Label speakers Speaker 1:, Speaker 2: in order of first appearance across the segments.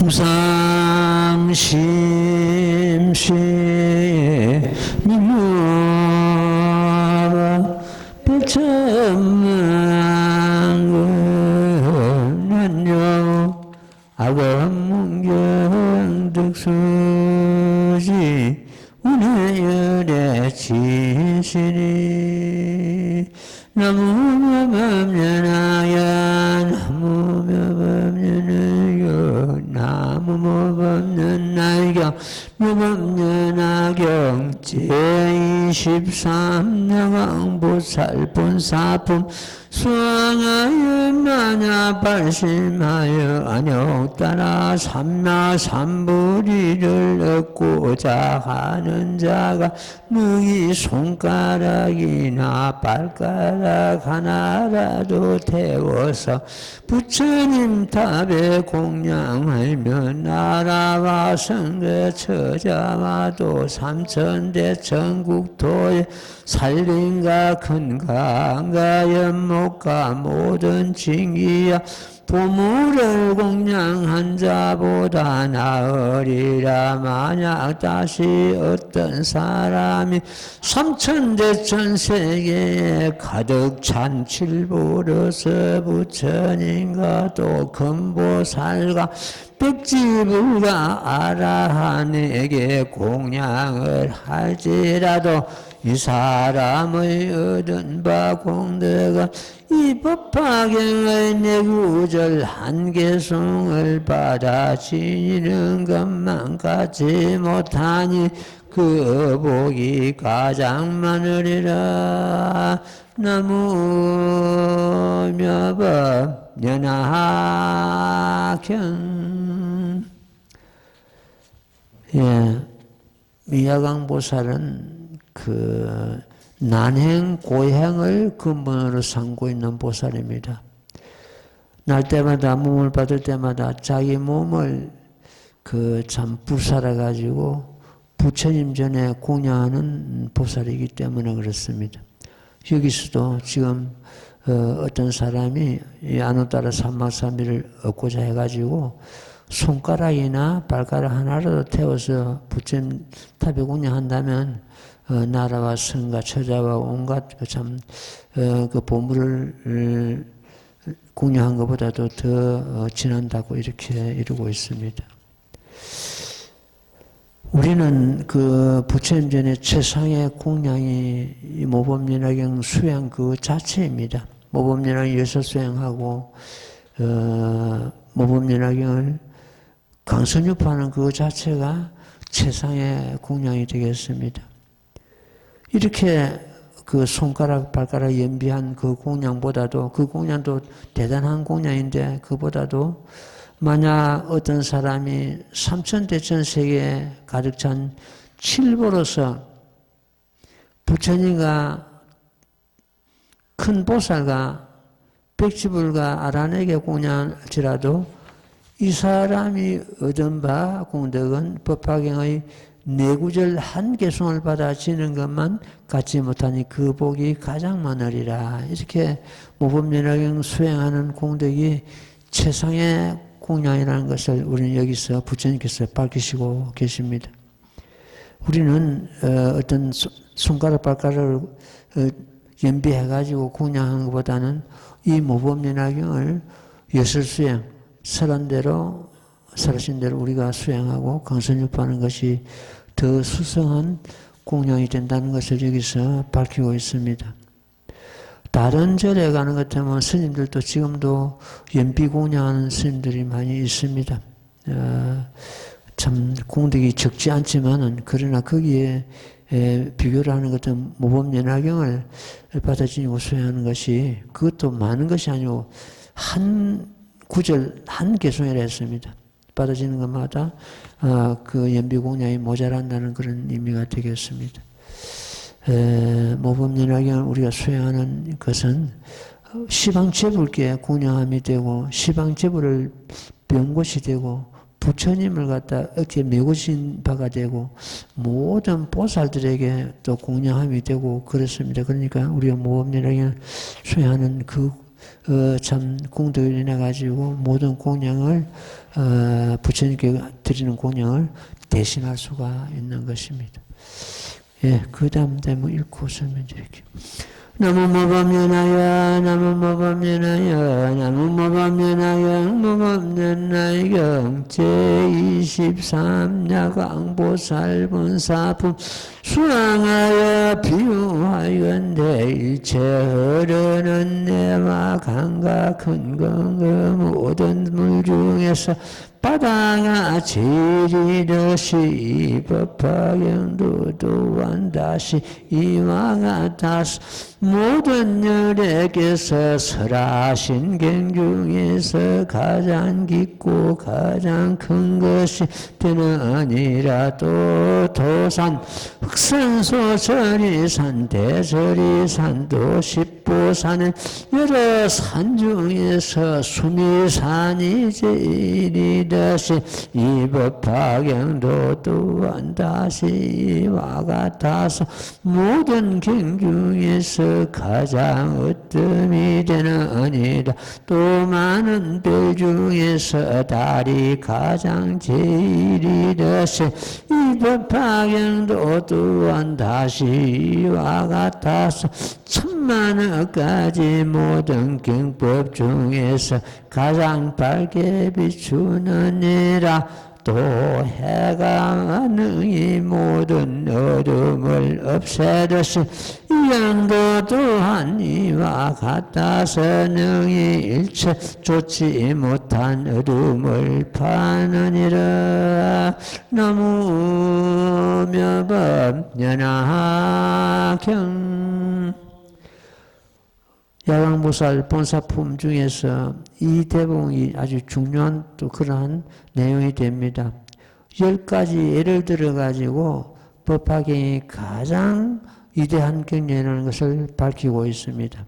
Speaker 1: 홍삼심시 민무가 백천만근은요 악원문경득수지 운해열의 지신이 나무모범년하야 나무모범년하여 나무모범년 나경 무범년하경 제23 나강보살 본사품 수왕하여 만야 발심하여 안욕따라 삼마삼부리를 얻고자 하는 자가 너희 손가락이나 발가락 하나라도 태워서 부처님 탑에 공양하며 나라와 성대 처자와도 삼천대 천국토에 살림과 큰강과 연못과 모든 징기야 보물을 공양한 자보다 나으리라. 만약 다시 어떤 사람이 삼천대천세계에 가득 찬 칠보로서 부처님과 또 금보살과 백지불과 아라한에게 공양을 할지라도 이 사람의 얻은 바 공덕은 이 법화경의 내구절 한계송을 받아 지니는 것만 갖지 못하니 그 복이 가장 많으리라. 나무묘법 연하경. 예, 미야강보살은 그 난행 고행을 근본으로 삼고 있는 보살입니다. 날 때마다 몸을 받을 때마다 자기 몸을 그 참 불살아 가지고 부처님 전에 공양하는 보살이기 때문에 그렇습니다. 여기서도 지금 어떤 사람이 이 안오따라 삼마삼비를 얻고자 해가지고 손가락이나 발가락 하나라도 태워서 부처님 탑에 공양한다면 나라와 성과 처자와 온갖 그 보물을 공양한 것보다도 더 진한다고 이렇게 이루고 있습니다. 우리는 그 부처님 전에 최상의 공양이 이 모범연화경 수행 그 자체입니다. 모범연화경 여섯 수행하고 모범연화경을 강선유파하는 그 자체가 최상의 공양이 되겠습니다. 이렇게 그 손가락, 발가락 연비한 그 공양보다도, 그 공양도 대단한 공양인데, 그보다도 만약 어떤 사람이 삼천대천세계에 가득 찬 칠보로서 부처님과 큰 보살과 백지불과 아란에게 공양할지라도 이 사람이 얻은 바 공덕은 법화경의 내구절 한계송을 받아 지는 것만 갖지 못하니 그 복이 가장 많으리라. 이렇게 모범연화경 수행하는 공덕이 최상의 공양이라는 것을 우리는 여기서 부처님께서 밝히시고 계십니다. 우리는 어떤 손가락 발가락을 연비해가지고 공양한 것보다는 이 모범연화경을 여설수행, 설한 대로 우리가 수행하고 강선유파하는 것이 더 수성한 공양이 된다는 것을 여기서 밝히고 있습니다. 다른 절에 가는 것 같으면 스님들도 지금도 연비 공양하는 스님들이 많이 있습니다. 참 공덕이 적지 않지만은 그러나 거기에 비교를 하는 것은 모범연화경을 받아지고 수행하는 것이 그것도 많은 것이 아니고 한 구절 한 개송이라 했습니다. 받아지는 것마다 그 연비 공양이 모자란다는 그런 의미가 되겠습니다. 모범연화경을 우리가 수행하는 것은 시방제불께 공양함이 되고 시방제불을 병곳이 되고 부처님을 갖다 어깨에 메고 신 바가 되고 모든 보살들에게 또 공양함이 되고 그렇습니다. 그러니까 우리가 모범연화경을 수행하는 그 참功德을 인해가지고 모든 공양을 부처님께 드리는 공양을 대신할 수가 있는 것입니다. 예, 그 다음 대목 읽고 설명드릴게요. 나무모범연하여 나무모범연하여 나무모범연하여 모범연하여 제23야광보살본사품 수왕하여 비유하건대 일체 흐르는 내와 강과 근근그 모든 물 중에서 바다가 제리듯이 법화경도 또한 다시 이와 같아서 모든 열에게서 설하신 경 중에서 가장 깊고 가장 큰 것이 되느니라. 또 도산 흑산소설이산 대설이산도 십보산은 여러 산 중에서 수미산이 제일이다. 다시 이 법화경도 또한 다시 이와 같아서 모든 경 중에서 가장 으뜸이 되느니라. 또 많은 별 중에서 달이 가장 제일이라시 이 법화경도 또한 다시 이와 같아서 천만억까지 모든 경법 중에서 가장 밝게 비추느니라. 또 해가 능히 모든 어둠을 없애듯이 양도 또한 이와 같아서 능히 일체 좋지 못한 어둠을 파느니라. 나무묘법연하경 야광보살 본사품 중에서 이 대봉이 아주 중요한 또 그러한 내용이 됩니다. 10가지 예를 들어가지고 법화경이 가장 위대한 경전이라는 것을 밝히고 있습니다.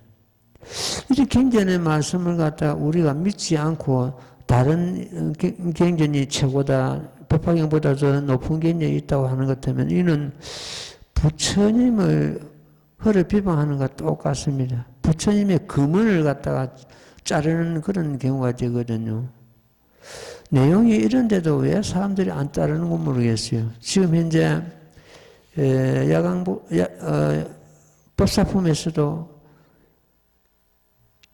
Speaker 1: 이 경전의 말씀을 갖다가 우리가 믿지 않고 다른 경전이 최고다, 법화경보다 더 높은 경전이 있다고 하는 것 때문에 이는 부처님을 허를 비방하는 것과 똑같습니다. 부처님의 금언을 갖다가 자르는 그런 경우가 되거든요. 내용이 이런데도 왜 사람들이 안 따르는 건 모르겠어요. 지금 현재 법사품에서도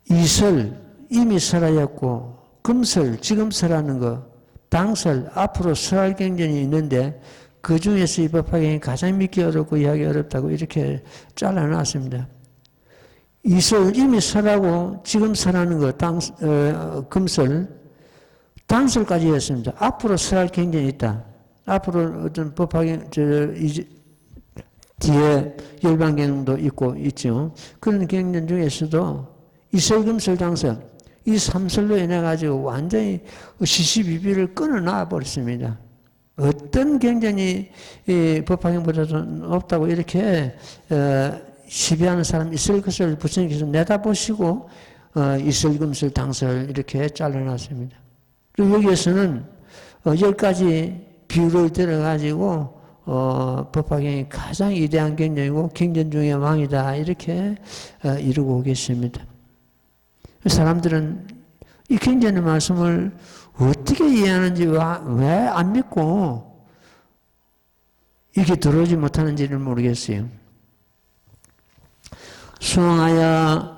Speaker 1: 이설, 이미 설하였고 금설, 지금 설하는 거, 당설, 앞으로 설할 경전이 있는데 그 중에서 이 법화경이 가장 믿기 어렵고 이해하기 어렵다고 이렇게 잘라놨습니다. 이설, 이미 설하고 지금 설하는 거, 금설, 당설까지 했습니다. 앞으로 설할 경전이 있다. 앞으로 어떤 법화경, 뒤에 열반경도 있고 있죠. 그런 경전 중에서도 이설, 금설, 당설, 이 3설로 인해가지고 완전히 시시비비를 끊어놔 버렸습니다. 어떤 경전이 법화경보다도 높다고 이렇게 시비하는 사람이 있을 것을 부처님께서 내다보시고 이설, 금설, 당설 이렇게 잘라놨습니다. 그리고 여기에서는 10가지 비유를 들어가지고 법화경이 가장 위대한 경전이고 경전 중의 왕이다 이렇게 이루고 계십니다. 사람들은 이 경전의 말씀을 어떻게 이해하는지 왜 안 믿고 이렇게 들어오지 못하는지를 모르겠어요. 수왕하여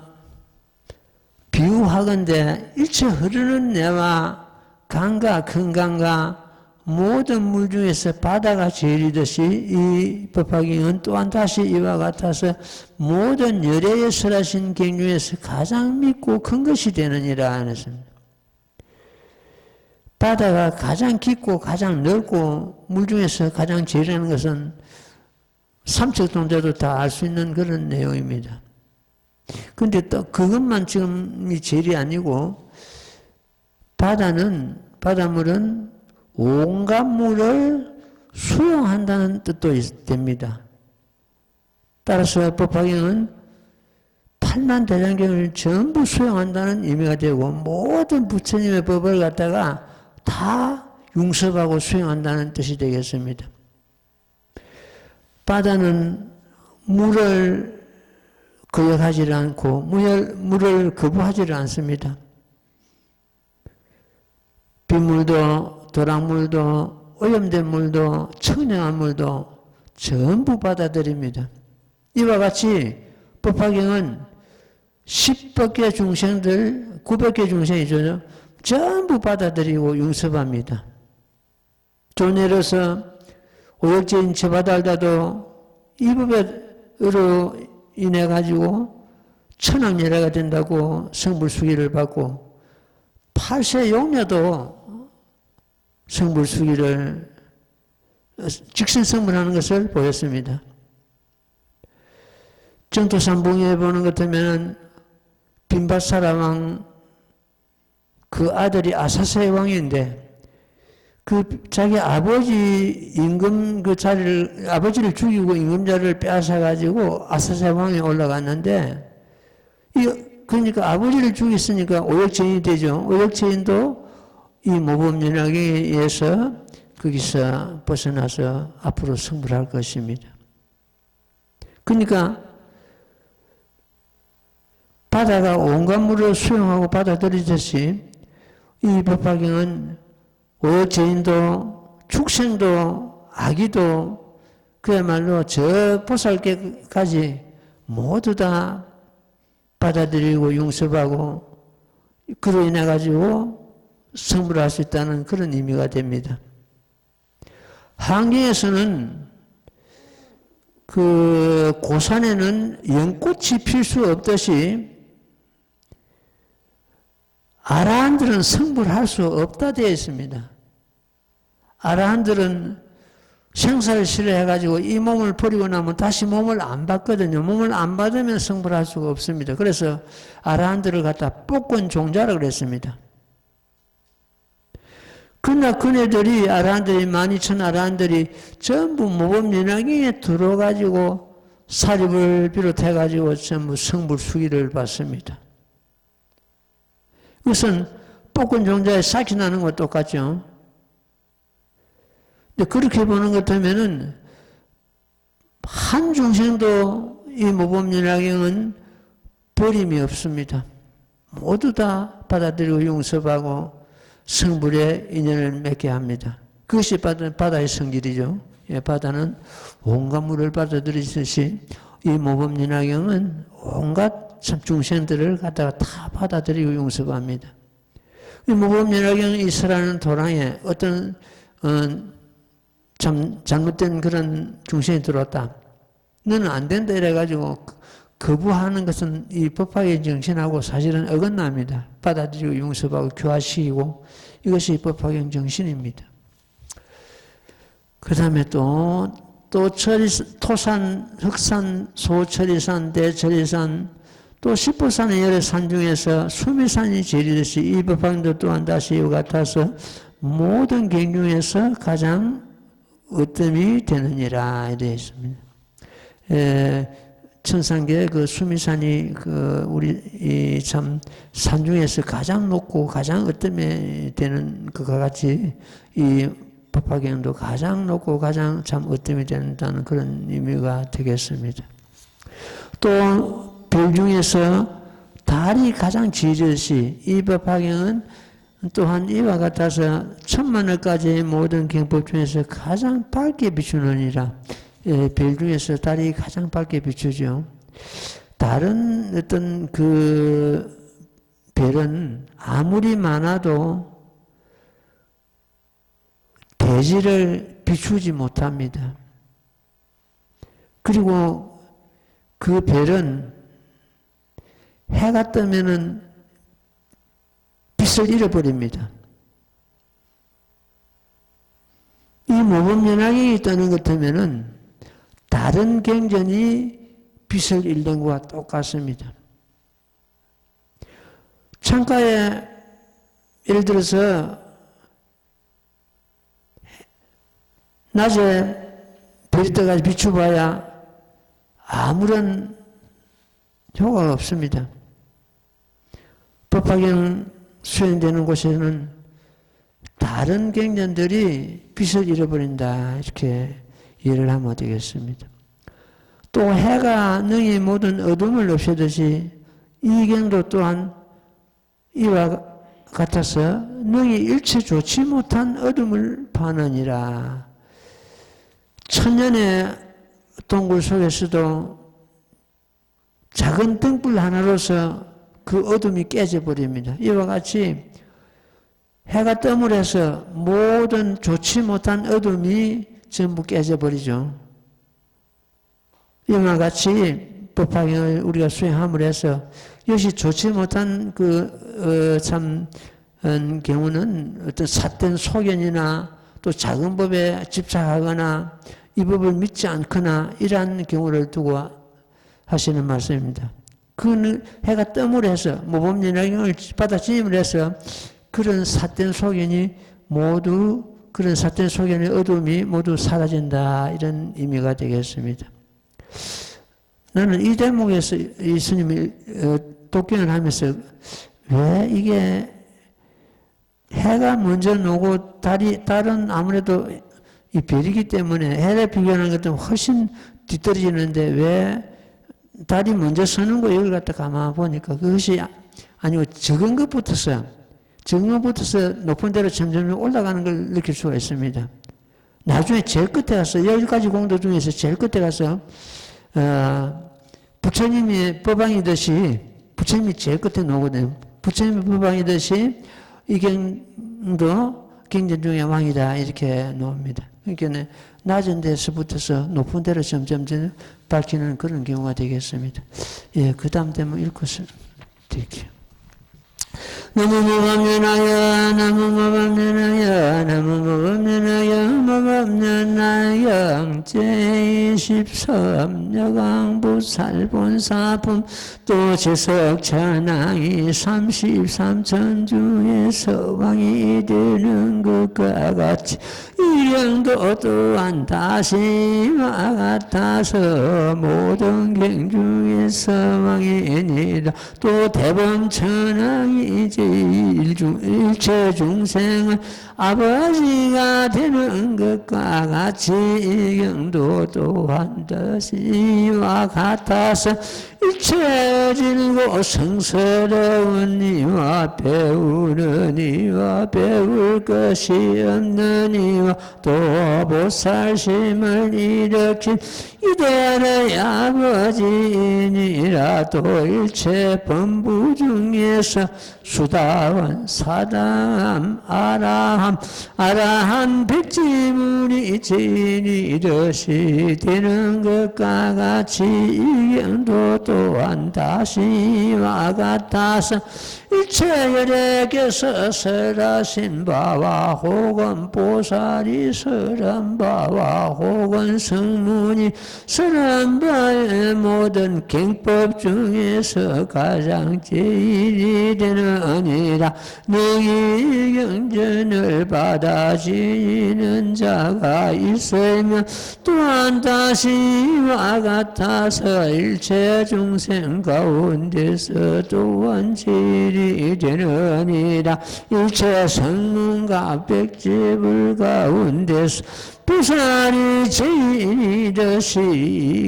Speaker 1: 비유하건대 일체 흐르는 내와 강과 큰 강과 모든 물 중에서 바다가 제일이듯이 이 법화경은 또한 다시 이와 같아서 모든 열애에 설하신 경 중에서 가장 믿고 큰 것이 되느니라 하였습니다. 바다가 가장 깊고 가장 넓고 물 중에서 가장 제일하는 것은 삼척동자도 다 알 수 있는 그런 내용입니다. 그런데 또 그것만 지금이 제일이 아니고 바닷물은 온갖 물을 수용한다는 뜻도 됩니다. 따라서 법화경은 8만 대장경을 전부 수용한다는 의미가 되고 모든 부처님의 법을 갖다가 다 융섭하고 수용한다는 뜻이 되겠습니다. 바다는 물을 거역하지 않고 물을 거부하지 않습니다. 빗물도 도랑물도 오염된 물도 청량한 물도 전부 받아들입니다. 이와 같이 법화경은 10억 개 중생들, 900개 중생이죠. 전부 받아들이고 용서합니다. 좀 예를 들어서 오역제인 저바달다도 이 법으로 인해 가지고 천황예례가 된다고 성불수기를 받고 8세 용녀도 성불수기를 직선성불하는 것을 보였습니다. 정토산봉에 보는 것 같으면 빈바사라 왕 그 아들이 아사사의 왕인데 그 자기 아버지 임금 그 자리를 아버지를 죽이고 임금자를 빼앗아 가지고 아사사의 왕에 올라갔는데 그러니까 아버지를 죽였으니까 오역죄인이 되죠. 오역죄인도 이 모범연락에 의해서 거기서 벗어나서 앞으로 승부할 것입니다. 그러니까 바다가 온갖 물을 수용하고 받아들이듯이 이 법화경은 오역죄인도 축생도 아기도 그야말로 저 보살께까지 모두 다 받아들이고 용서하고 그로 인해 가지고 성불할 수 있다는 그런 의미가 됩니다. 한경에서는 그 고산에는 연꽃이 필 수 없듯이 아라한들은 성불할 수 없다 되어 있습니다. 아라한들은 생사를 싫어해가지고 이 몸을 버리고 나면 다시 몸을 안 받거든요. 몸을 안 받으면 성불할 수가 없습니다. 그래서 아라한들을 갖다 뽑건 종자라고 그랬습니다. 그러나 그네들이 아라한들이 12,000 아라한들이 전부 모범연락에 들어가지고 사립을 비롯해가지고 전부 성불수기를 받습니다. 그것은 뽑건 종자에 싹이 나는 것 똑같죠. 근데 그렇게 보는 것 같으면은 한 중생도 이 모범연락경은 버림이 없습니다. 모두 다 받아들이고 용서하고 성불의 인연을 맺게 합니다. 그것이 바다의 성질이죠. 예, 바다는 온갖 물을 받아들이듯이 이 모범연락경은 온갖 중생들을 갖다가 다 받아들이고 용서합니다. 이 모범연락경 이스라는 도랑에 어떤 참 잘못된 그런 중생이 들어왔다. 너는 안 된다 이래가지고 거부하는 것은 이 법화의 정신하고 사실은 어긋납니다. 받아들이고 용서하고 교화시키고 이것이 법화경 정신입니다. 그 다음에 또 토산, 흑산, 소철이산, 대철이산, 또 십보산의 여러 산 중에서 수미산이 제일이듯이 이 법화경도 또한 다시 이와 같아서 모든 경 중에서 가장 으뜸이 되느니라 되어 있습니다. 천상계 그 수미산이 그 우리 참 산 중에서 가장 높고 가장 으뜸이 되는 것과 같이 이 법화경도 가장 높고 가장 참 으뜸이 된다는 그런 의미가 되겠습니다. 또 별 중에서 달이 가장 지듯이 이 법화경은 또한 이와 같아서 천만억까지의 모든 경법 중에서 가장 밝게 비추느니라. 별 중에서 달이 가장 밝게 비추죠. 다른 어떤 그 별은 아무리 많아도 대지를 비추지 못합니다. 그리고 그 별은 해가 뜨면은 빛을 잃어버립니다. 이 모범연락이 있다는 것 같으면은 다른 경전이 빛을 잃는 것과 똑같습니다. 창가에 예를 들어서 낮에 별이 떠가지고 비춰봐야 아무런 효과가 없습니다. 법화경 수행되는 곳에는 다른 경전들이 빛을 잃어버린다 이렇게 이해를 하면 되겠습니다. 또 해가 능히 모든 어둠을 없애듯이 이 경도 또한 이와 같아서 능히 일체 좋지 못한 어둠을 파느니라. 천년의 동굴 속에서도 작은 등불 하나로서 그 어둠이 깨져버립니다. 이와 같이 해가 떠물어서 모든 좋지 못한 어둠이 전부 깨져버리죠. 이와 같이 법화경을 우리가 수행함을 해서 이것이 좋지 못한 경우는 어떤 삿된 소견이나 또 작은 법에 집착하거나 이 법을 믿지 않거나 이러한 경우를 두고 하시는 말씀입니다. 그 해가 뜸을 해서 모범연락경을 받아들임을 해서 그런 삿된 소견이 모두 그런 삿된 소견의 어둠이 모두 사라진다 이런 의미가 되겠습니다. 나는 이 대목에서 이 스님이 독경을 하면서 왜 이게 해가 먼저 나고 달은 아무래도 이 별이기 때문에 해를 비교하는 것도 훨씬 뒤떨어지는데 왜 달이 먼저 서는 거 여기 갖다 가만 보니까 그것이 아니고 적은 것부터서 높은 데로 점점 올라가는 걸 느낄 수가 있습니다. 나중에 제일 끝에 가서 10가지 공도 중에서 제일 끝에 가서 부처님이 법왕이듯이 부처님이 제일 끝에 나오거든요. 부처님이 법왕이듯이 이경도 경전 중에 왕이다 이렇게 나옵니다. 그러니까 낮은 데서부터서 높은 데로 점점 밝히는 그런 경우가 되겠습니다. 예, 그 다음 대목 읽고 드릴게요. 나무모범면하여 나무모범면하여 나무모범면하여 모범면하여 제23여강부살본사품 또 제석천왕이 33천 중에서 왕이 되는 것과 같이 이령도 또한 다시와 같아서 모든 경 중에서 왕이니라. 또 대범천왕이 일체 중생은 아버지가 되는 것과 같이 경도 또한 다시와 같아서 일체 질고 성스러운 이와 배우는 이와 배울 것이 없는 이와 또 보살심을 일으킨 이들의 아버지니라. 또 일체 범부 중에서 수다원 사담 아라함 백지문이 진이듯이 되는 것과 같이 이경도 또한 다시와 같아서 일체 열애께서 설하신 바와 혹은 보살이 설한 바와 혹은 성문이 설한 바의 모든 경법 중에서 가장 제일이 되느니라. 능히 경전을 받아 지니는 자가 있으면 또한 다시와 같아서 일체 중생 가운데서 또한 제일이 되느니라. 일체 성문과 백지불 가운데서 보살이 제일이듯이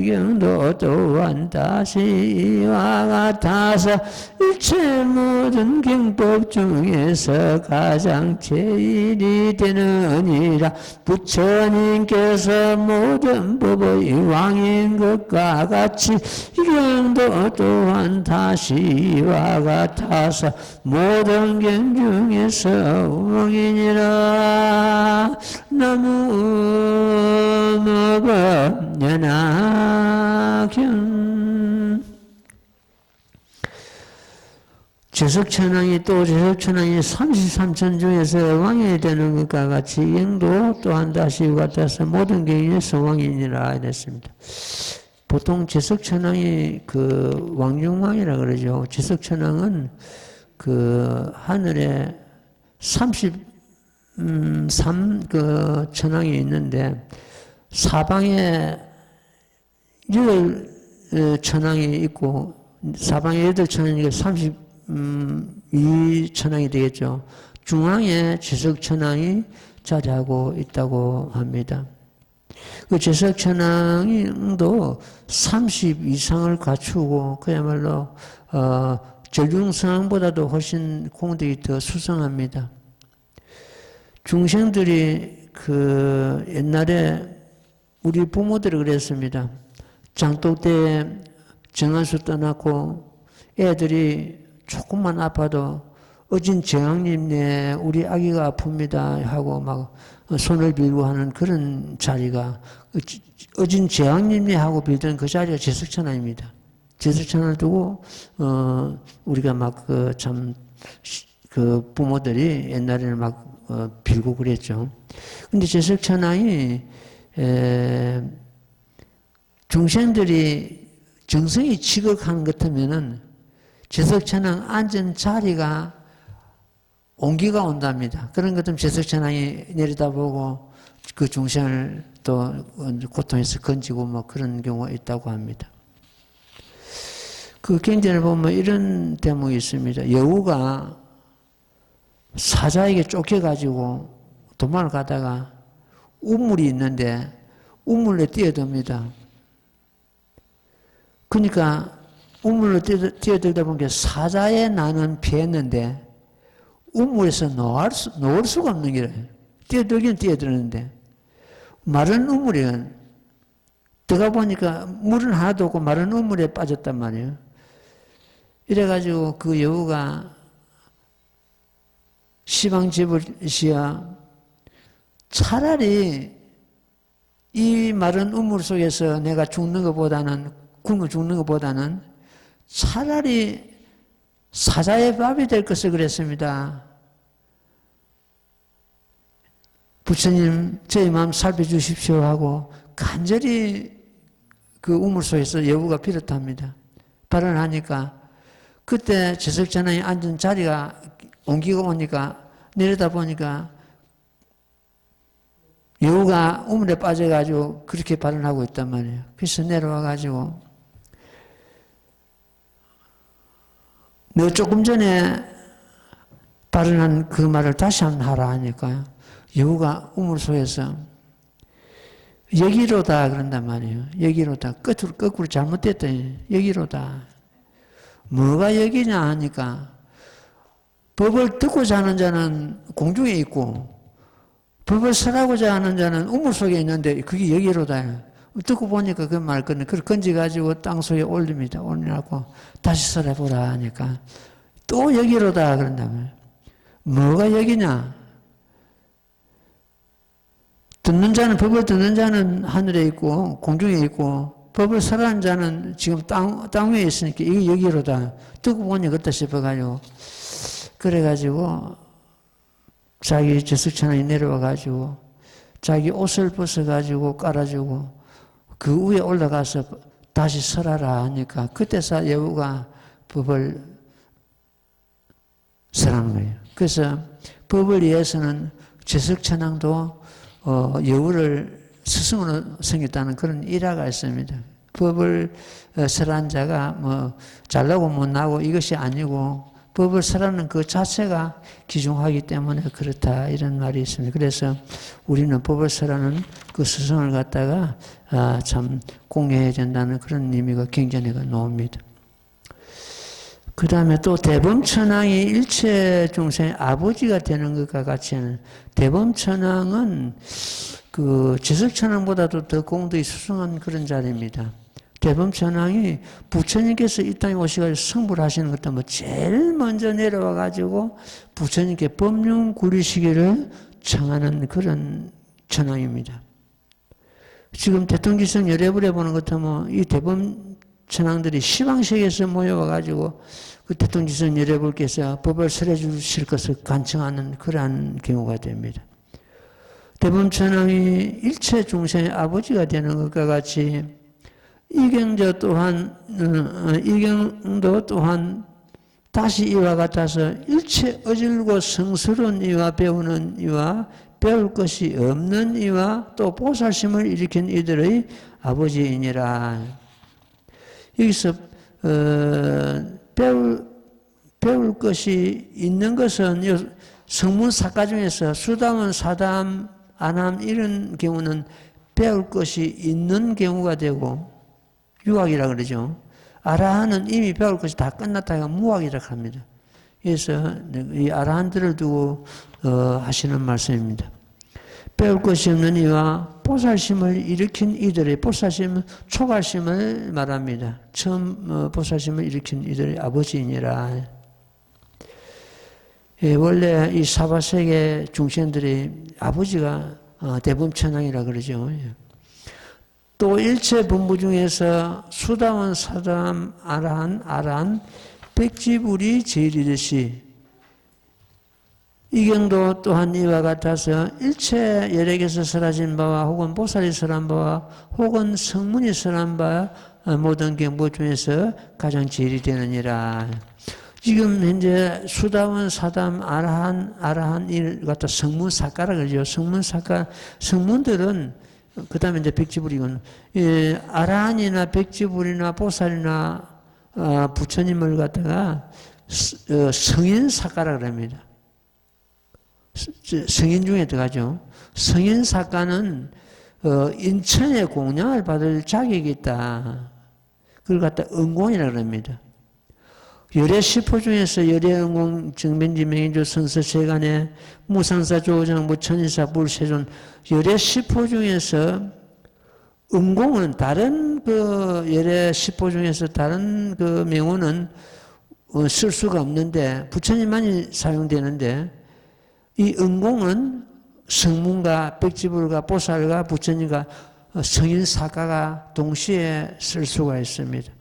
Speaker 1: 경도 또한 다시와 같아서 일체 모든 경법 중에서 가장 제일이 되느니라. 부처님께서 모든 법의 왕인 것과 같이 경도 또한 다시와 같아서 모든 경 중에서 왕이니라. 나무 모범연하경. 제석천왕이 33천 중에서 왕이 되는 것과 같이 경도 또한 다시 같아서 모든 경에서 왕이니라 이랬습니다. 보통 제석천왕이 그 왕중왕이라 그러죠. 제석천왕은 그 하늘에 33그 천왕이 있는데 사방에 8천왕이 있고 사방에 8천왕이니까 32천왕이 되겠죠. 중앙에 제석천왕이 자리하고 있다고 합니다. 그 제석천왕도 30 이상을 갖추고 그야말로 절중성왕보다도 훨씬 공덕이 더 수성합니다. 중생들이 그 옛날에 우리 부모들이 그랬습니다. 장독 때에 정한수 떠났고 애들이 조금만 아파도 어진 제왕님네 우리 아기가 아픕니다 하고 막 손을 빌고 하는 그런 자리가 어진 제왕님네 하고 빌던 그 자리가 제석천왕입니다. 제석천왕을 두고 우리가 막 그 부모들이 옛날에는 막 빌고 그랬죠. 근데 제석천왕이 중생들이 정성이 지극한 것 같으면은 제석천왕 앉은 자리가 온기가 온답니다. 그런 것들은 제석천왕이 내려다보고 그 중생을 또 고통에서 건지고 뭐 그런 경우가 있다고 합니다. 그 경전을 보면 이런 대목이 있습니다. 여우가 사자에게 쫓겨가지고 도망을 가다가 우물이 있는데 우물에 뛰어듭니다. 그러니까 우물로 뛰어들다 보니까 사자에 나는 피했는데 우물에서 놓을 수가 없는 거예요. 뛰어들긴 뛰어드는데 마른 우물에 들어가 보니까 물은 하나도 없고 마른 우물에 빠졌단 말이에요. 이래가지고 그 여우가 시방집을 시어 차라리 이 마른 우물 속에서 내가 죽는 것보다는 굶어 죽는 것보다는 차라리 사자의 밥이 될 것을 그랬습니다. 부처님 저희 마음 살펴주십시오 하고 간절히 그 우물 속에서 여우가 빌었답니다. 발언하니까 그때 제석천왕이 앉은 자리가 온기가 오니까 내려다 보니까 여우가 우물에 빠져가지고 그렇게 발언하고 있단 말이에요. 그래서 내려와가지고 너 조금 전에 발언한 그 말을 다시 한번 하라 하니까요. 여우가 우물 속에서 여기로다 그런단 말이에요. 여기로다. 거꾸로 잘못됐더니 여기로다. 뭐가 여기냐 하니까 법을 듣고자 하는 자는 공중에 있고 법을 설하고자 하는 자는 우물 속에 있는데 그게 여기로다. 듣고 보니까 그 말 그걸 건져가지고 땅 속에 올립니다. 올려놓고 다시 설해보라 하니까 또 여기로다 그런다면 뭐가 여기냐? 법을 듣는 자는 하늘에 있고 공중에 있고 법을 설하는 자는 지금 땅 위에 있으니까 이게 여기로다. 듣고 보니 그렇다 싶어가지고 그래가지고 자기 제석천왕이 내려와가지고 자기 옷을 벗어가지고 깔아주고 그 위에 올라가서 다시 설하라 하니까 그때서 여우가 법을 설하는 거예요. 그래서 법을 위해서는 제석천왕도 여우를 스승으로 섬겼다는 그런 일화가 있습니다. 법을 설한 자가 뭐 잘나고 못나고 이것이 아니고 법을 설하는 그 자체가 귀중하기 때문에 그렇다 이런 말이 있습니다. 그래서 우리는 법을 설하는 그 스승을 갖다가 참 공경해야 된다는 그런 의미가 경전에가 나옵니다. 그 다음에 또 대범천왕이 일체 중생의 아버지가 되는 것과 같이 대범천왕은 그 제석천왕보다도 더 공덕이 수승한 그런 자리입니다. 대범천왕이 부처님께서 이 땅에 오셔가지고 성불 하시는 것도 뭐 제일 먼저 내려와가지고 부처님께 법륜 굴리시기를 청하는 그런 천왕입니다. 지금 대통기성 열애불에 보는 것도 뭐 이 대범천왕들이 시방sek에서 모여와가지고 그 대통기성 열애불께서 법을 설해 주실 것을 간청하는 그러한 경우가 됩니다. 대범천왕이 일체 중생의 아버지가 되는 것과 같이 이경도 또한 다시 이와 같아서 일체 어질고 성스러운 이와 배우는 이와 배울 것이 없는 이와 또 보살심을 일으킨 이들의 아버지이니라. 여기서 배울 것이 있는 것은 성문 사가 중에서 수담은 사담, 안함 이런 경우는 배울 것이 있는 경우가 되고 유학이라 그러죠. 아라한은 이미 배울 것이 다 끝났다가 무학이라고 합니다. 그래서 이 아라한들을 두고 하시는 말씀입니다. 배울 것이 없는 이와 보살심을 일으킨 이들의 보살심은 초발심을 말합니다. 처음 보살심을 일으킨 이들의 아버지이니라. 예, 원래 이 사바세계 중생들의 아버지가 대범 천왕이라 그러죠. 또 일체 분부 중에서 수다원, 사담, 아라한, 백지불이 제일이듯이 이 경도 또한 이와 같아서 일체 열액에서 설하신 바와 혹은 보살이 설한 바와 혹은 성문이 설한 바 모든 경보 중에서 가장 제일이 되느니라. 지금 현재 수다원, 사담, 아라한 일 같다 성문사가라 그러죠. 성문사가, 성문들은 그 다음에 이제 백지불이군. 예, 아라한이나 백지불이나 보살이나 부처님을 갖다가 성인사가라 그럽니다. 성인 중에 들어가죠. 성인사가는 인천에 공양을 받을 자격이 있다. 그걸 갖다 은공이라 그럽니다. 열애 시포 중에서 열애 은공 정변지 명인조 선서 세간에 무상사 조장 무천인사 불세존 열애 시포 중에서 은공은 다른 그 열애 시포 중에서 다른 그 명호는 쓸 수가 없는데 부처님만이 사용되는데 이 은공은 성문과 백지불과 보살과 부처님과 성인사가가 동시에 쓸 수가 있습니다.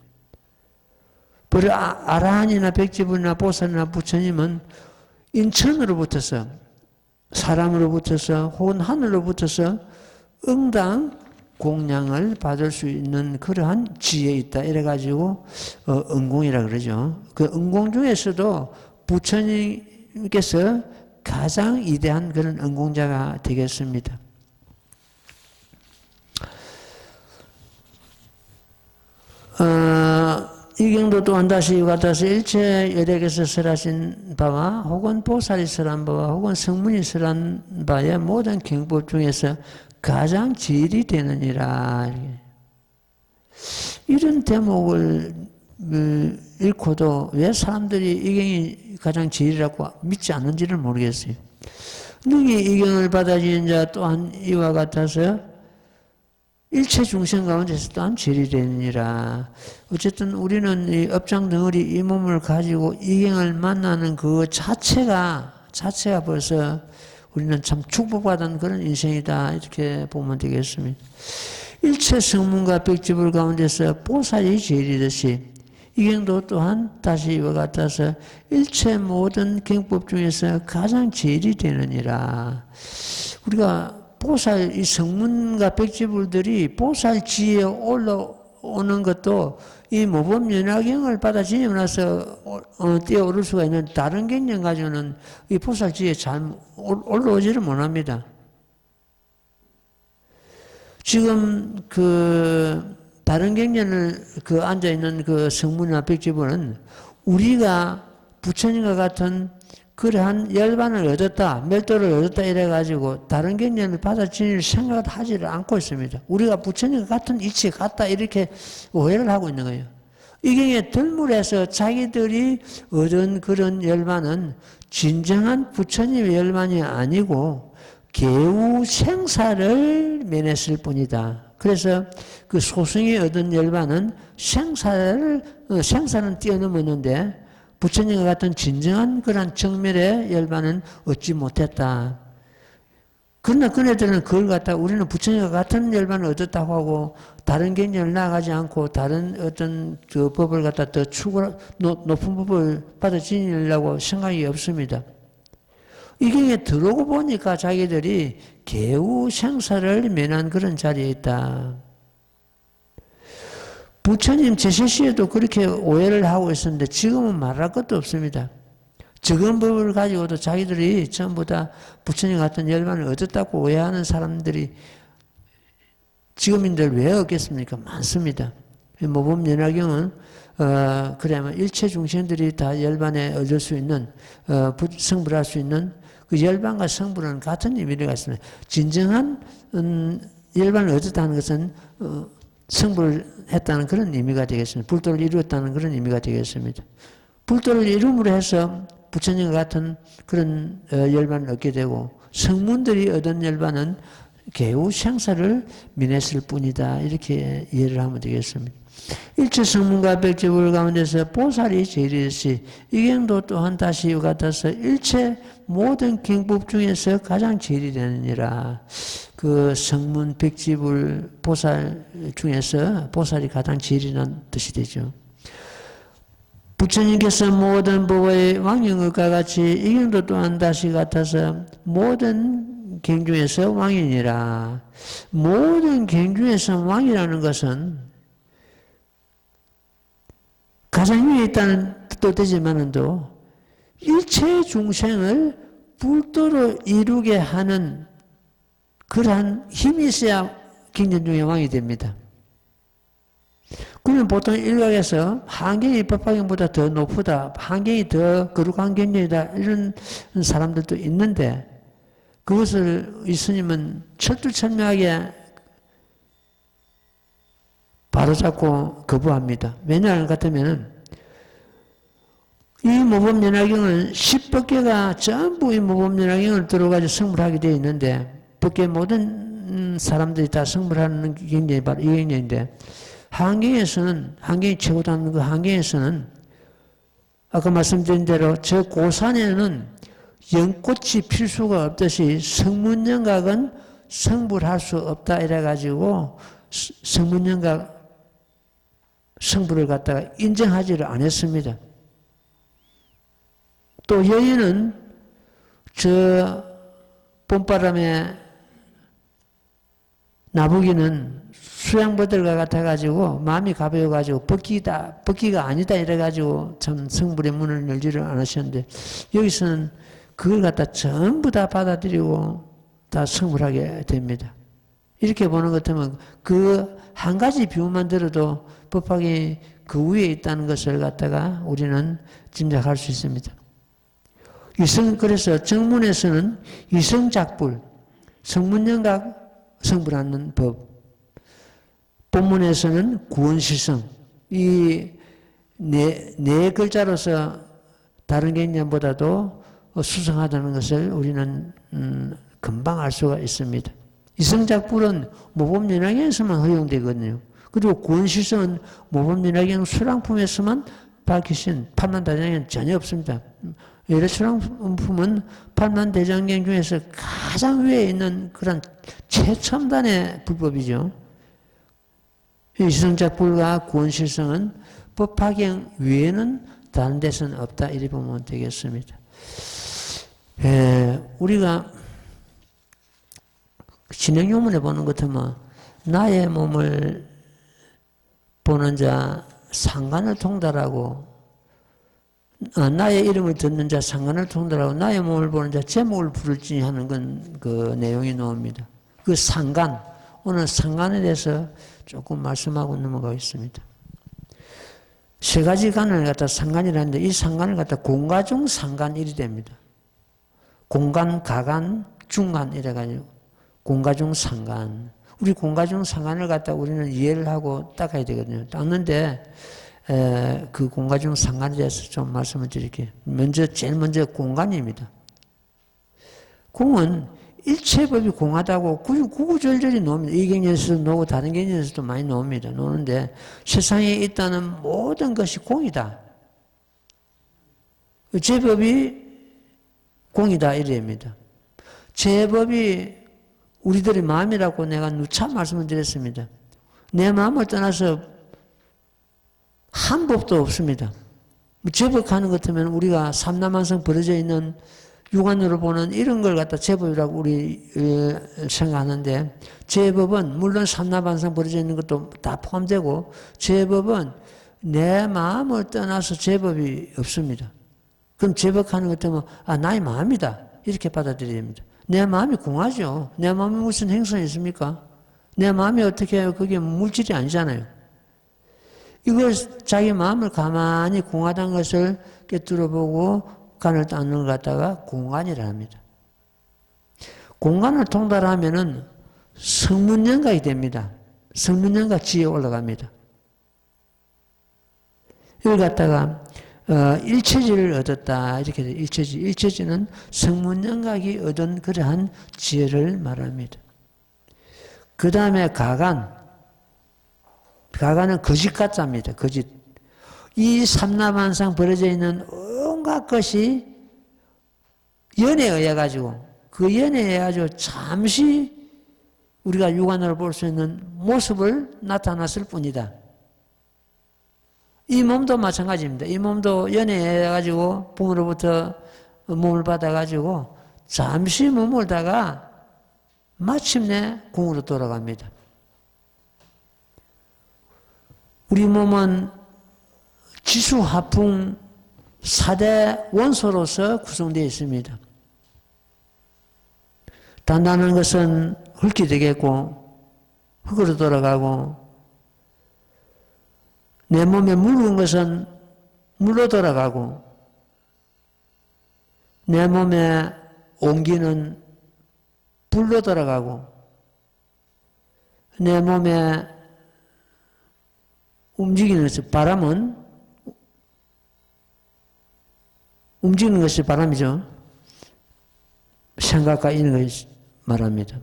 Speaker 1: 그리고 아라한이나 백지불이나 보살이나 부처님은 인천으로부터서 사람으로부터서 혹은 하늘로부터서 응당 공양을 받을 수 있는 그러한 지혜에 있다. 이래가지고 은공이라 그러죠. 그 은공 중에서도 부처님께서 가장 위대한 그런 은공자가 되겠습니다. 이 경도 또한 다시 이와 같아서 일체 열액에서 설하신 바와 혹은 보살이 설한 바와 혹은 성문이 설한 바의 모든 경법 중에서 가장 제일이 되느니라. 이런 대목을 읽고도 왜 사람들이 이 경이 가장 제일이라고 믿지 않는지를 모르겠어요. 능히 이 경을 받아들인 자 또한 이와 같아서 일체 중생 가운데서 또한 제일이 되느니라. 어쨌든 우리는 이 업장 덩어리 이 몸을 가지고 이 경을 만나는 그 자체가 벌써 우리는 참 축복받은 그런 인생이다. 이렇게 보면 되겠습니다. 일체 성문과 백지불 가운데서 보살이 제일이듯이 이 경도 또한 다시 이와 같아서 일체 모든 경법 중에서 가장 제일이 되느니라. 우리가 보살, 이 성문과 백지불들이 보살 지혜에 올라오는 것도 이 모범연화경을 받아 지니고 나서 뛰어오를 수가 있는 다른 경전 가지고는 이 보살 지혜에 잘 올라오지를 못합니다. 지금 다른 경전을 앉아있는 그 성문이나 백지불은 우리가 부처님과 같은 그러한 열반을 얻었다, 멸도를 얻었다 이래가지고 다른 경전을 받아 지닐 생각을 하지를 않고 있습니다. 우리가 부처님과 같은 이치에 갔다 이렇게 오해를 하고 있는 거예요. 이 경에 들물에서 자기들이 얻은 그런 열반은 진정한 부처님의 열반이 아니고 개우 생사를 면했을 뿐이다. 그래서 그 소승이 얻은 열반은 생사는 뛰어넘었는데 부처님과 같은 진정한 그런 정멸의 열반은 얻지 못했다. 그러나 그네들은 그걸 갖다가 우리는 부처님과 같은 열반을 얻었다고 하고 다른 경전을 나아가지 않고 다른 어떤 그 법을 갖다 더 높은 법을 받아 지니려고 생각이 없습니다. 이 경에 들어오고 보니까 자기들이 개우 생사를 면한 그런 자리에 있다. 부처님 제시시에도 그렇게 오해를 하고 있었는데 지금은 말할 것도 없습니다. 적은 법을 가지고도 자기들이 전부 다 부처님 같은 열반을 얻었다고 오해하는 사람들이 지금인들 왜 없겠습니까? 많습니다. 모범연화경은 그러면 일체 중생들이 다 열반에 얻을 수 있는 성불할 수 있는 그 열반과 성불은 같은 의미를 갖습니다. 진정한 열반을 얻었다는 것은 성불을 했다는 그런 의미가 되겠습니다. 불도를 이루었다는 그런 의미가 되겠습니다. 불도를 이룸으로 해서 부처님과 같은 그런 열반을 얻게 되고 성문들이 얻은 열반은 개우 생사를 면했을 뿐이다. 이렇게 이해를 하면 되겠습니다. 일체 성문과 백지불 가운데서 보살이 제일이시 이경도 또한 다시 이와 같아서 일체 모든 경법 중에서 가장 제일이 되느니라. 그 성문, 백지불, 보살 중에서 보살이 가장 제일이라는 뜻이 되죠. 부처님께서 모든 법의 왕영과 같이 이경도 또한 다시 같아서 모든 경 중에서 왕이니라. 모든 경 중에서 왕이라는 것은 가장 위에 있다는 뜻도 되지만도 일체 중생을 불도로 이루게 하는 그러한 힘이 있어야 경전 중에 왕이 됩니다. 그러면 보통 일각에서 한경이 법화경보다 더 높다, 한경이 더 거룩한 경전이다 이런 사람들도 있는데 그것을 이 스님은 철두철미하게 바로잡고 거부합니다. 왜냐하면 같으면은 이 모범연화경은 10법계가 전부 이 모범연화경을 들어가지고 성불하게 되어 있는데 법계 모든 사람들이 다 성불하는 경전이 바로 이 경전인데 한경에서는 한경이 최고다는 그 한경에서는 아까 말씀드린 대로 저 고산에는 연꽃이 필 수가 없듯이 성문연각은 성불할 수 없다 이래가지고 성문연각 성불을 갖다가 인정하지를 않았습니다. 또 여인은 저 봄바람에 나부기는 수양버들과 같아가지고 마음이 가벼워가지고 벗기가 아니다 이래가지고 참 성불의 문을 열지를 않으셨는데 여기서는 그걸 갖다 전부 다 받아들이고 다 성불하게 됩니다. 이렇게 보는 것 같으면 그 한 가지 비유만 들어도 법학이 그 위에 있다는 것을 갖다가 우리는 짐작할 수 있습니다. 그래서 정문에서는 이성작불, 성문연각 성불하는 법, 본문에서는 구원실성, 이 네 글자로서 다른 개념보다도 수성하다는 것을 우리는 금방 알 수가 있습니다. 이성작불은 모범연화경에서만 허용되거든요. 그리고 구원실성은 모범연화경 수랑품에서만 밝히신 팔만대장경은 전혀 없습니다. 예를 수랑품은 팔만대장경 중에서 가장 위에 있는 그런 최첨단의 불법이죠. 이성작불과 구원실성은 법화경 외에는 다른 데서는 없다 이렇게 보면 되겠습니다. 우리가 진행요문에 보는 것 같으면 나의 몸을 보는 자 상관을 통달하고 나의 이름을 듣는 자 상관을 통달하고 나의 몸을 보는 자 제목을 부를지 하는 건 그 내용이 나옵니다. 그 상관, 오늘 상관에 대해서 조금 말씀하고 넘어가겠습니다. 세 가지 간을 갖다 상관이라는데 이 상관을 갖다 공가중 상관 1이 됩니다. 공간, 가간, 중간 이래가지고 공가중 상관. 우리 공가중 상관을 갖다 우리는 이해를 하고 닦아야 되거든요. 닦는데 그 공가중 상관에 대해서 좀 말씀을 드릴게요. 제일 먼저 공간입니다. 공은 일체법이 공하다고 구구절절히 나옵니다. 이 경전에서도 나오고 다른 경전에서도 많이 나옵니다. 나오는데 세상에 있다는 모든 것이 공이다. 제법이 공이다 이래입니다. 제법이 우리들의 마음이라고 내가 누차 말씀을 드렸습니다. 내 마음을 떠나서 한 법도 없습니다. 제법하는 것 같으면 우리가 삼남한성 벌어져 있는 육안으로 보는 이런 걸 갖다 제법이라고 우리 생각하는데 제법은 물론 삼남한성 벌어져 있는 것도 다 포함되고 제법은 내 마음을 떠나서 제법이 없습니다. 그럼 제법하는 것 같으면 나의 마음이다 이렇게 받아들여야 됩니다. 내 마음이 공하죠. 내 마음에 무슨 행성이 있습니까? 내 마음이 어떻게 해요? 그게 물질이 아니잖아요. 이걸 자기 마음을 가만히 공하다는 것을 깨뜨려보고 간을 닦는 걸 갖다가 공간이라 합니다. 공간을 통달하면은 성문연각이 됩니다. 성문연각 지에 올라갑니다. 이걸 갖다가 일체지를 얻었다 이렇게 돼. 일체지는 성문연각이 얻은 그러한 지혜를 말합니다. 그 다음에 가간은 거짓가짜입니다. 거짓. 이 삼라만상 벌어져 있는 온갖 것이 연애에 의해 가지고 그 연애에 의해 가지고 잠시 우리가 육안으로 볼 수 있는 모습을 나타났을 뿐이다. 이 몸도 마찬가지입니다. 이 몸도 연애해 가지고 부모로부터 몸을 받아 가지고 잠시 머물다가 마침내 궁으로 돌아갑니다. 우리 몸은 지수화풍 4대 원소로서 구성되어 있습니다. 단단한 것은 흙이 되겠고 흙으로 돌아가고 내 몸에 묽은 것은 물로 돌아가고 내 몸에 온기는 불로 돌아가고 내 몸에 움직이는 것이 바람은 움직이는 것이 바람이죠. 생각과 이런 것을 말합니다.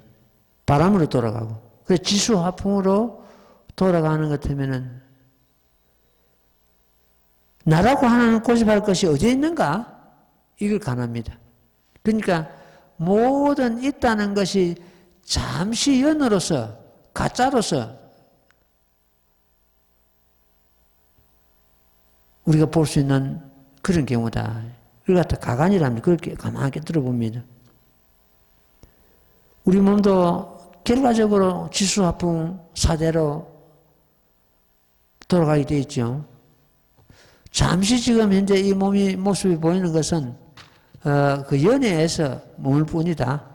Speaker 1: 바람으로 돌아가고 그래서 지수화풍으로 돌아가는 것 때문에는 나라고 하나는 고집할 것이 어디에 있는가? 이걸 가납니다. 그러니까 모든 있다는 것이 잠시 연으로서 가짜로서 우리가 볼 수 있는 그런 경우다. 이걸 갖다 가관이랍니다. 그렇게 가만하게 들어봅니다. 우리 몸도 결과적으로 지수화풍 4대로 돌아가게 되어 있죠. 잠시 지금 현재 이 몸이 모습이 보이는 것은 그 연애에서 몸을 뿐이다.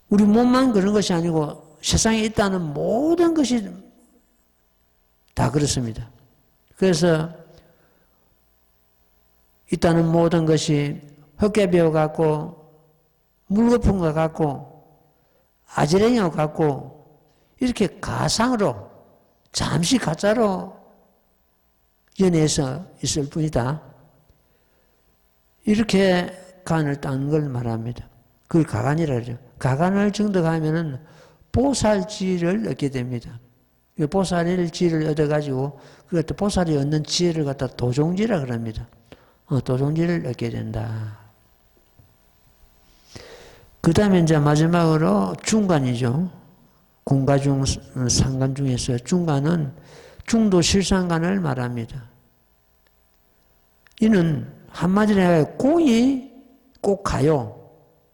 Speaker 1: 우리 몸만 그런 것이 아니고 세상에 있다는 모든 것이 다 그렇습니다. 그래서 있다는 모든 것이 헛개비와 같고 물거품과 같고 아지랭이와 같고 이렇게 가상으로 잠시 가짜로 연애에서 있을 뿐이다. 이렇게 간을 딴 걸 말합니다. 그걸 가간이라 그러죠. 가간을 정득하면은 보살지를 얻게 됩니다. 보살지를 얻어가지고 그것도 보살이 얻는 지혜를 갖다 도종지라 그럽니다. 도종지를 얻게 된다. 그 다음에 이제 마지막으로 중간이죠. 공가중, 상간 중에서 중간은 중도 실상간을 말합니다. 이는 한마디로 공이 꼭 가요.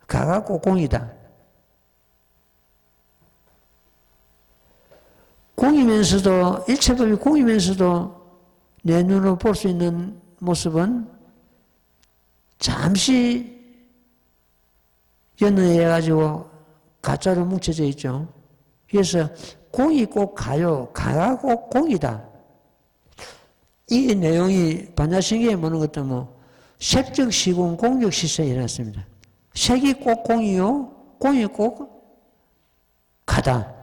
Speaker 1: 가가 꼭 공이다. 공이면서도 일체법이 공이면서도 내 눈으로 볼 수 있는 모습은 잠시 연애해 가지고 가짜로 뭉쳐져 있죠. 그래서 공이 꼭 가요. 가가 꼭 공이다. 이 내용이 반야신경에 보는 것도 뭐 색적 시공 공격 시세에 일어났습니다. 색이 꼭 공이요. 공이 꼭 가다.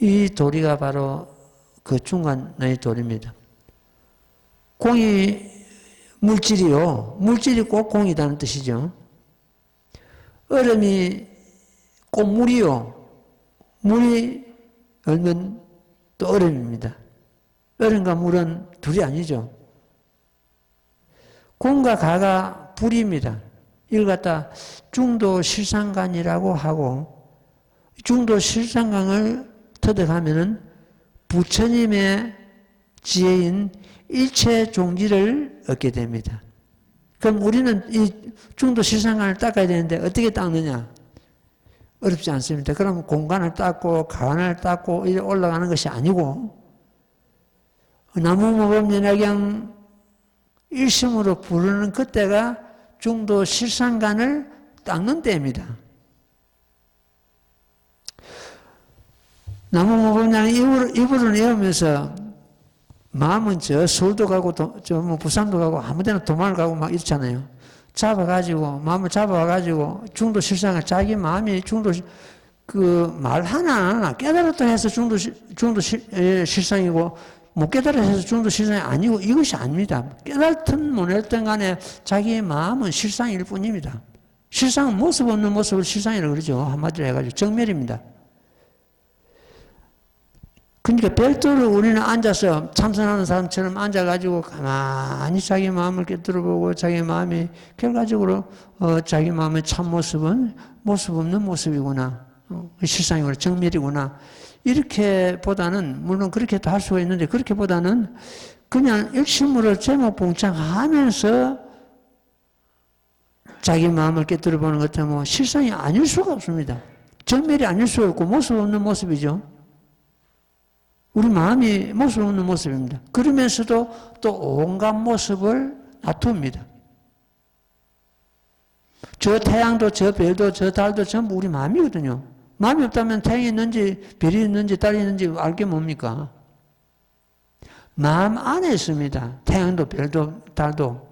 Speaker 1: 이 도리가 바로 그 중간의 도리입니다. 공이 물질이요. 물질이 꼭 공이다는 뜻이죠. 얼음이 꼭 물이요. 물이 얼면 또 얼음입니다. 얼음과 물은 둘이 아니죠. 공과 가가 불입니다. 이걸 갖다 중도 실상간이라고 하고 중도 실상간을 터득하면은 부처님의 지혜인 일체 종지를 얻게 됩니다. 그럼 우리는 이 중도 실상간을 닦아야 되는데 어떻게 닦느냐? 어렵지 않습니다. 그럼 공간을 닦고 가관을 닦고 이렇게 올라가는 것이 아니고 나무모범연화경 일심으로 부르는 그때가 중도 실상간을 닦는 때입니다. 나무모범연화경 이불을 외우면서 마음은 저 서울도 가고 저 뭐 부산도 가고 아무데나 도망을 가고 막 이렇잖아요. 마음을 잡아가지고 중도 실상을 자기 마음이 중도 말 하나 깨달았다 해서 중도 실상이고 못 깨달아 해서 중도 실상이 아니고 이것이 아닙니다. 깨달든 못 깨달든 간에 자기의 마음은 실상일 뿐입니다. 실상은 모습 없는 모습을 실상이라고 그러죠. 한마디로 해가지고 정멸입니다. 그러니까 별도로 우리는 앉아서 참선하는 사람처럼 앉아가지고 가만히 자기 마음을 꿰뚫어보고 자기 마음이 결과적으로 자기 마음의 참모습은 모습 없는 모습이구나. 실상이구나. 정멸이구나. 이렇게보다는 물론 그렇게도 할 수가 있는데 그렇게보다는 그냥 일심으로 제목봉창하면서 자기 마음을 꿰뚫어보는 것은 뭐 실상이 아닐 수가 없습니다. 정멸이 아닐 수가 없고 모습 없는 모습이죠. 우리 마음이 모습 없는 모습입니다. 그러면서도 또 온갖 모습을 놔둡니다. 저 태양도 저 별도 저 달도 전부 우리 마음이거든요. 마음이 없다면 태양이 있는지 별이 있는지 달이 있는지 알게 뭡니까? 마음 안에 있습니다. 태양도 별도 달도.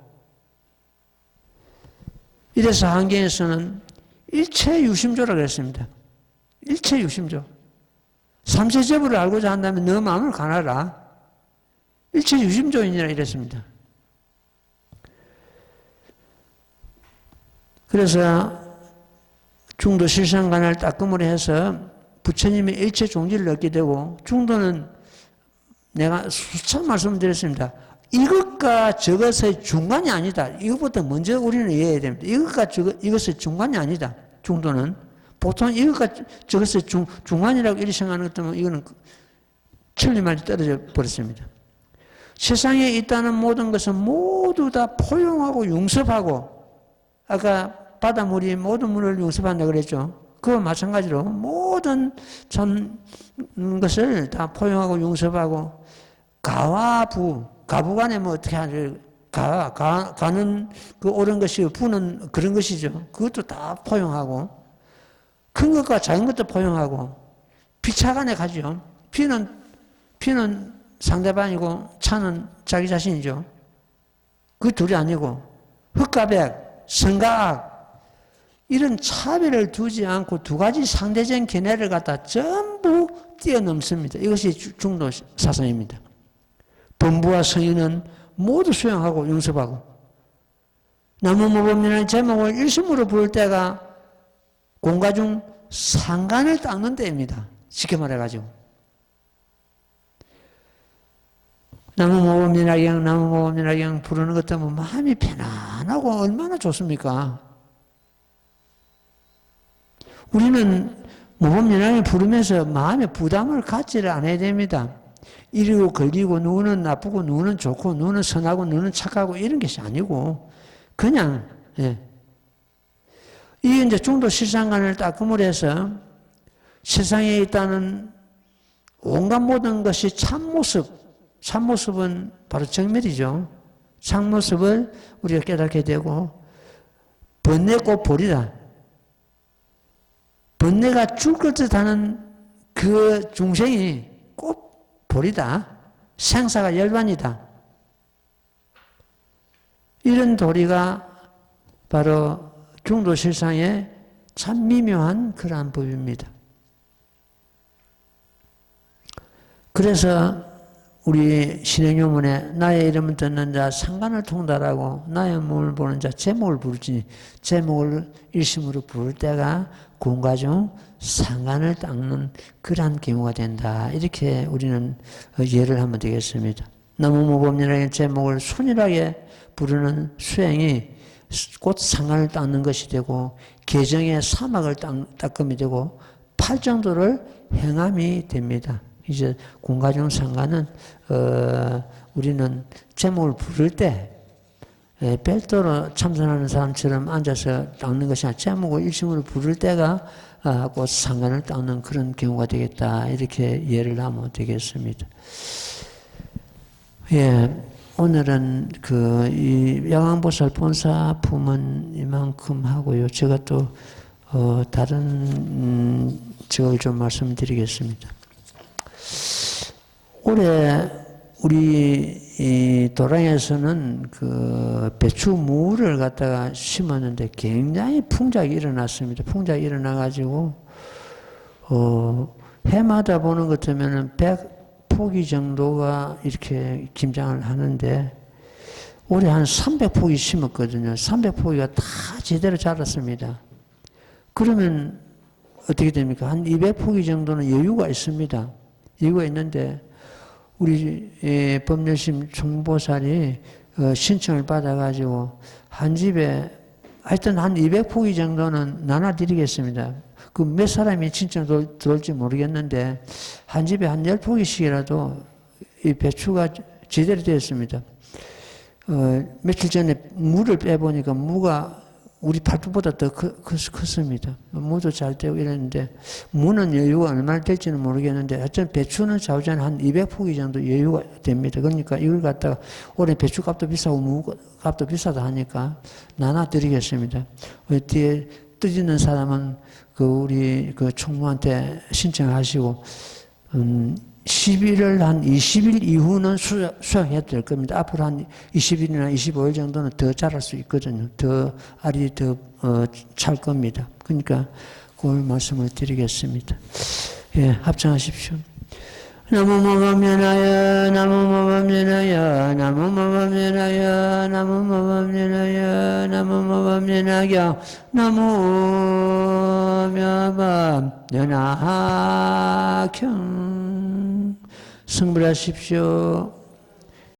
Speaker 1: 이래서 한경에서는 일체 유심조라고 했습니다. 일체 유심조. 삼세제부를 알고자 한다면 너 마음을 가나라. 일체 유심조이니라 이랬습니다. 그래서 중도 실상관을 따끔으로 해서 부처님의 일체 종지를 얻게 되고 중도는 내가 수천 말씀드렸습니다. 이것과 저것의 중간이 아니다. 이것보다 먼저 우리는 이해해야 됩니다. 이것과 이것의 중간이 아니다. 중도는. 보통 이것과 저것의 중간이라고 이렇게 생각하는 것 때문에 이거는 천리만이 떨어져 버렸습니다. 세상에 있다는 모든 것은 모두 다 포용하고 융섭하고 아까 바닷물이 모든 물을 융섭한다고 그랬죠. 그와 마찬가지로 모든 참 것을 다 포용하고 융섭하고 가와 부, 가부간에 뭐 어떻게 하죠? 가는 그 옳은 것이 부는 그런 것이죠. 그것도 다 포용하고 큰 것과 작은 것도 포용하고 피차간에 가죠. 피는 상대방이고 차는 자기 자신이죠. 그 둘이 아니고 흑과 백, 선과 악 이런 차별을 두지 않고 두 가지 상대적인 견해를 갖다 전부 뛰어넘습니다. 이것이 중도 사상입니다. 범부와 성인은 모두 수용하고 용섭하고 나무모범이라는 제목을 일심으로 부를 때가 공과 중 상간을 닦는 때입니다. 쉽게 말해가지고 나무모범이라경 부르는 것 때문에 마음이 편안하고 얼마나 좋습니까? 우리는 모범연합을 부르면서 마음에 부담을 갖지를 않아야 됩니다. 이리고 걸리고 누구는 나쁘고 누구는 좋고 누구는 선하고 누구는 착하고 이런 것이 아니고 그냥 이 이제 중도 실상관을 따끔을 해서 세상에 있다는 온갖 모든 것이 참모습은 바로 정멸이죠. 참모습을 우리가 깨닫게 되고 번뇌고 보리다. 번뇌가 죽을 듯 하는 그 중생이 꼭 보리다. 생사가 열반이다. 이런 도리가 바로 중도 실상의 참 미묘한 그러한 법입니다. 그래서 우리 신행요문에 나의 이름을 듣는 자 상관을 통달하고 나의 몸을 보는 자 제목을 부르지 제목을 일심으로 부를 때가 공과 중 상관을 닦는 그러한 경우가 된다. 이렇게 우리는 예를 하면 되겠습니다. 나무모범이라는 제목을 순일하게 부르는 수행이 곧 상관을 닦는 것이 되고 계정의 사막을 닦음이 되고 팔정도를 행함이 됩니다. 이제 공과 중 상관은 우리는 제목을 부를 때 별도로 참선하는 사람처럼 앉아서 닦는 것이 아니라 제목을 일심으로 부를 때가 곧 상관을 닦는 그런 경우가 되겠다. 이렇게 예를 하면 되겠습니다. 예, 오늘은 이 야광보살 본사 품은 이만큼 하고요. 제가 또 다른 적을 좀 말씀드리겠습니다. 올해 우리 이 도랑에서는 그 배추 무를 갖다가 심었는데 굉장히 풍작이 일어났습니다. 풍작이 일어나가지고 해마다 보는 것 같으면은 100포기 정도가 이렇게 김장을 하는데 올해 한 300포기 심었거든요. 300포기가 다 제대로 자랐습니다. 그러면 어떻게 됩니까? 한 200포기 정도는 여유가 있습니다. 여유가 있는데 우리 법률심 총보살이 신청을 받아가지고 한 집에 하여튼 한 200포기 정도는 나눠드리겠습니다. 그 몇 사람이 신청 들어올지 모르겠는데 한 집에 한 10포기씩이라도 이 배추가 제대로 되었습니다. 며칠 전에 무를 빼보니까 무가 우리 팔뚝보다 더 컸습니다. 무도 잘 되고 이랬는데 무는 여유가 얼마나 될지는 모르겠는데 하여튼 배추는 좌우전 한 200포기 정도 여유가 됩니다. 그러니까 이걸 갖다가 올해 배추 값도 비싸고 무 값도 비싸다 하니까 나눠드리겠습니다. 뒤에 뜻 있는 사람은 우리 총무한테 신청하시고 11월 한 20일 이후는 수확해야 될 겁니다. 앞으로 한 20일이나 25일 정도는 더 자랄 수 있거든요. 더 알이 더 찰 겁니다. 그러니까 그걸 말씀을 드리겠습니다. 예, 합창하십시오. 나무모범연하여 나무모범연하여 나무모범연하여 나무모범연하여 나무모범연하여 나무모범연하경 승불하십시오.